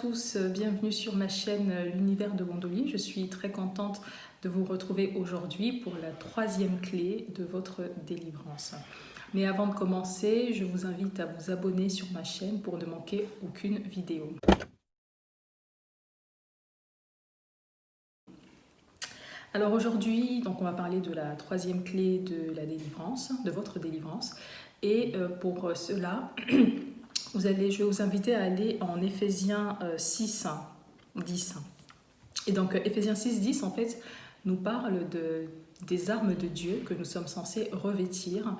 tous, bienvenue sur ma chaîne L'Univers de Gondoli. Je suis très contente de vous retrouver aujourd'hui pour la troisième clé de votre délivrance. Mais avant de commencer, je vous invite à vous abonner sur ma chaîne pour ne manquer aucune vidéo. Alors aujourd'hui, on va parler de la troisième clé de la délivrance, de votre délivrance. Et pour cela, je vais vous inviter à aller en Éphésiens 6, 10. Et donc Éphésiens 6, 10, en fait, nous parle des armes de Dieu que nous sommes censés revêtir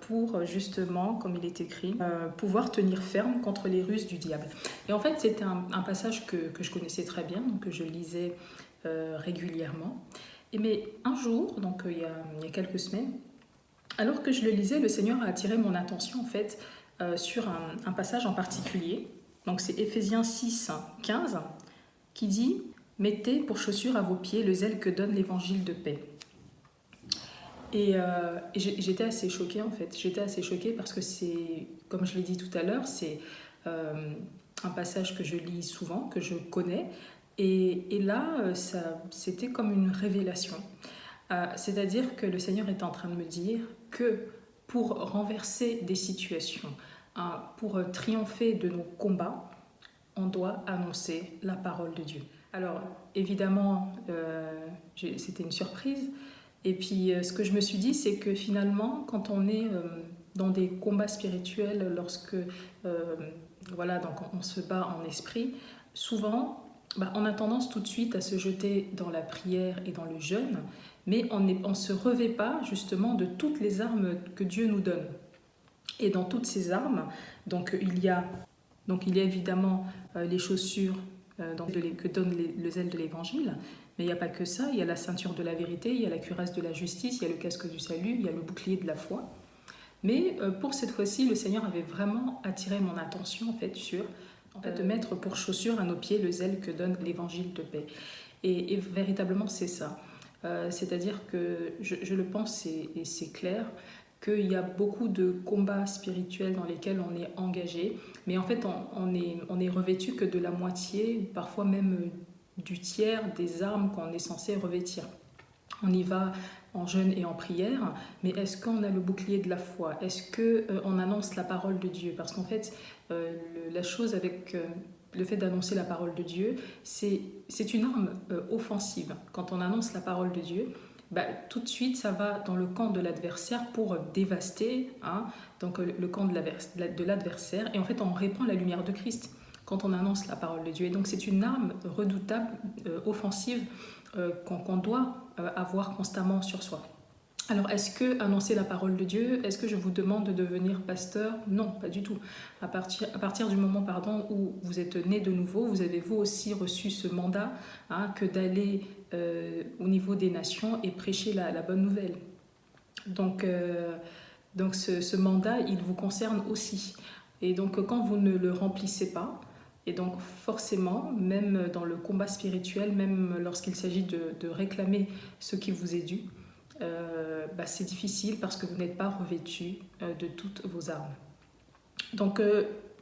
pour justement, comme il est écrit, pouvoir tenir ferme contre les ruses du diable. Et en fait, c'était un passage que je connaissais très bien, donc que je lisais régulièrement. Mais un jour, donc il y a quelques semaines, alors que je le lisais, le Seigneur a attiré mon attention en fait sur un passage en particulier. Donc c'est Éphésiens 6, 15 qui dit « Mettez pour chaussure à vos pieds le zèle que donne l'évangile de paix ». Et j'étais assez choquée en fait. J'étais assez choquée parce que c'est, comme je l'ai dit tout à l'heure, c'est un passage que je lis souvent, que je connais. Et là, c'était comme une révélation. C'est-à-dire que le Seigneur est en train de me dire que pour renverser des situations, pour triompher de nos combats, on doit annoncer la parole de Dieu. Alors, évidemment, c'était une surprise. Et puis, ce que je me suis dit, c'est que finalement, quand on est dans des combats spirituels, lorsque donc on se bat en esprit, souvent, on a tendance tout de suite à se jeter dans la prière et dans le jeûne, mais on ne se revêt pas justement de toutes les armes que Dieu nous donne. Et dans toutes ces armes, donc il y a évidemment les chaussures que donne le zèle de l'évangile, mais il n'y a pas que ça, il y a la ceinture de la vérité, il y a la cuirasse de la justice, il y a le casque du salut, il y a le bouclier de la foi. Mais pour cette fois-ci, le Seigneur avait vraiment attiré mon attention en fait sur de mettre pour chaussure à nos pieds le zèle que donne l'évangile de paix. Et véritablement, c'est ça. C'est-à-dire que je le pense et c'est clair qu'il y a beaucoup de combats spirituels dans lesquels on est engagé, mais en fait on est revêtu que de la moitié, parfois même du tiers des armes qu'on est censé revêtir. On y va en jeûne et en prière, mais est-ce qu'on a le bouclier de la foi? Est-ce qu'on annonce la parole de Dieu? Parce qu'en fait, la chose avec le fait d'annoncer la parole de Dieu, c'est une arme offensive. Quand on annonce la parole de Dieu, tout de suite, ça va dans le camp de l'adversaire pour dévaster donc le camp de l'adversaire. Et en fait, on répand la lumière de Christ quand on annonce la parole de Dieu. Et donc, c'est une arme redoutable, offensive, qu'on doit avoir constamment sur soi. Alors, est-ce que annoncer la parole de Dieu, est-ce que je vous demande de devenir pasteur? Non, pas du tout. À partir du moment où vous êtes né de nouveau, vous avez vous aussi reçu ce mandat que d'aller au niveau des nations et prêcher la bonne nouvelle. Donc ce mandat, il vous concerne aussi. Et donc quand vous ne le remplissez pas, et donc forcément, même dans le combat spirituel, même lorsqu'il s'agit de réclamer ce qui vous est dû, c'est difficile parce que vous n'êtes pas revêtu de toutes vos armes. Donc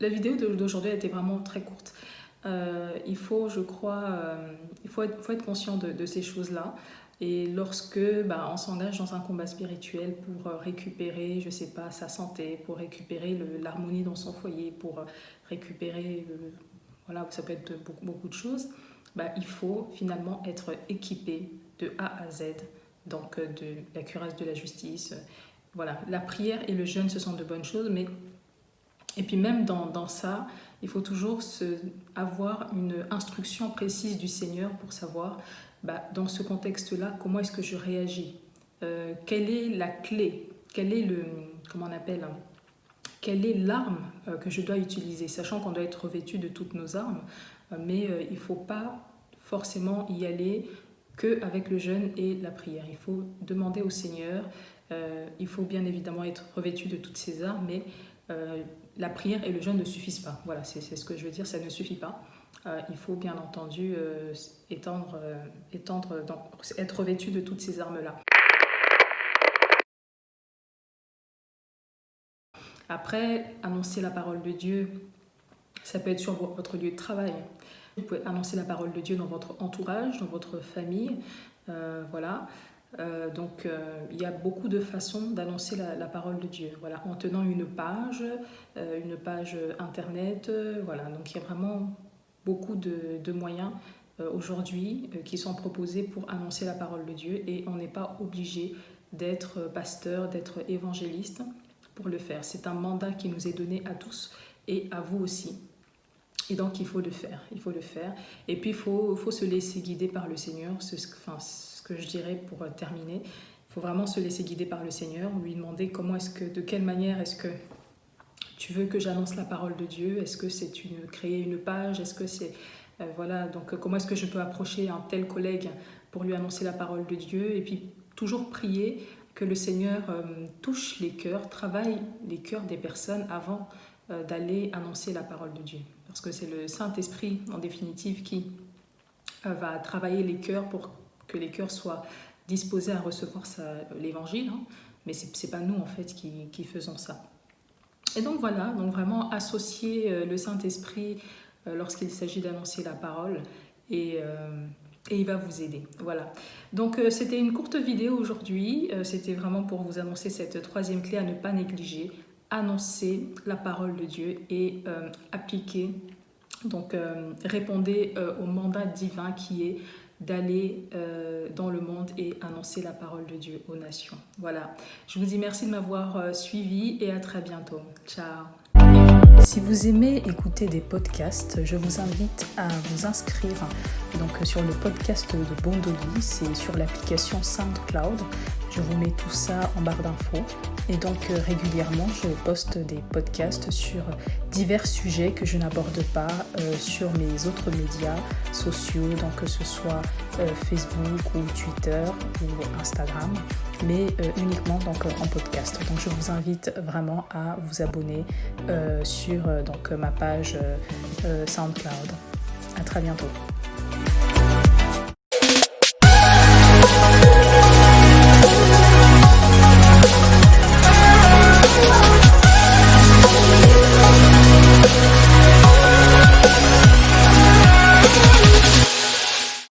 la vidéo d'aujourd'hui a été vraiment très courte. Il faut, je crois, il faut être conscient de ces choses-là. Et lorsque on s'engage dans un combat spirituel pour récupérer, je sais pas, sa santé, pour récupérer l'harmonie dans son foyer, pour récupérer, ça peut être beaucoup de choses, il faut finalement être équipé de A à Z, donc de la cuirasse de la justice. Voilà, la prière et le jeûne, ce sont de bonnes choses, et puis même dans ça, il faut toujours avoir une instruction précise du Seigneur pour savoir, dans ce contexte-là, comment est-ce que je réagis, quelle est la clé, quel est quelle est l'arme que je dois utiliser, sachant qu'on doit être revêtu de toutes nos armes, mais il ne faut pas forcément y aller qu'avec le jeûne et la prière. Il faut demander au Seigneur, il faut bien évidemment être revêtu de toutes ces armes, mais la prière et le jeûne ne suffisent pas. Voilà, c'est ce que je veux dire, ça ne suffit pas. Il faut bien entendu être revêtu de toutes ces armes-là. Après, annoncer la parole de Dieu, Ça peut être sur votre lieu de travail. Vous pouvez annoncer la parole de Dieu dans votre entourage, dans votre famille. Voilà. Donc, il y a beaucoup de façons d'annoncer la parole de Dieu. Voilà, en tenant une page internet. Voilà, donc il y a vraiment beaucoup de moyens aujourd'hui qui sont proposés pour annoncer la parole de Dieu, et on n'est pas obligé d'être pasteur, d'être évangéliste pour le faire. C'est un mandat qui nous est donné à tous et à vous aussi. Et donc il faut le faire, Et puis il faut se laisser guider par le Seigneur. Ce que je dirais pour terminer, il faut vraiment se laisser guider par le Seigneur, lui demander de quelle manière est-ce que tu veux que j'annonce la parole de Dieu. Est-ce que c'est créer une page? Est-ce que c'est voilà, donc comment est-ce que je peux approcher un tel collègue pour lui annoncer la parole de Dieu? Et puis toujours prier que le Seigneur touche les cœurs, travaille les cœurs des personnes avant d'aller annoncer la parole de Dieu. Parce que c'est le Saint-Esprit, en définitive, qui va travailler les cœurs pour que les cœurs soient disposés à recevoir l'évangile. Mais ce n'est pas nous, en fait, qui faisons ça. Et donc voilà, donc vraiment associer le Saint-Esprit lorsqu'il s'agit d'annoncer la parole, et il va vous aider. Voilà. Donc c'était une courte vidéo aujourd'hui. C'était vraiment pour vous annoncer cette troisième clé à ne pas négliger. Annoncer la parole de Dieu et appliquer. Donc répondez au mandat divin qui est d'aller dans le monde et annoncer la parole de Dieu aux nations. Voilà. Je vous dis merci de m'avoir suivi et à très bientôt. Ciao. Si vous aimez écouter des podcasts, je vous invite à vous inscrire sur le podcast de Bondoli, c'est sur l'application SoundCloud. Je vous mets tout ça en barre d'infos. Et donc régulièrement, je poste des podcasts sur divers sujets que je n'aborde pas sur mes autres médias sociaux, donc que ce soit Facebook ou Twitter ou Instagram, mais uniquement en podcast. Donc je vous invite vraiment à vous abonner sur ma page SoundCloud. À très bientôt.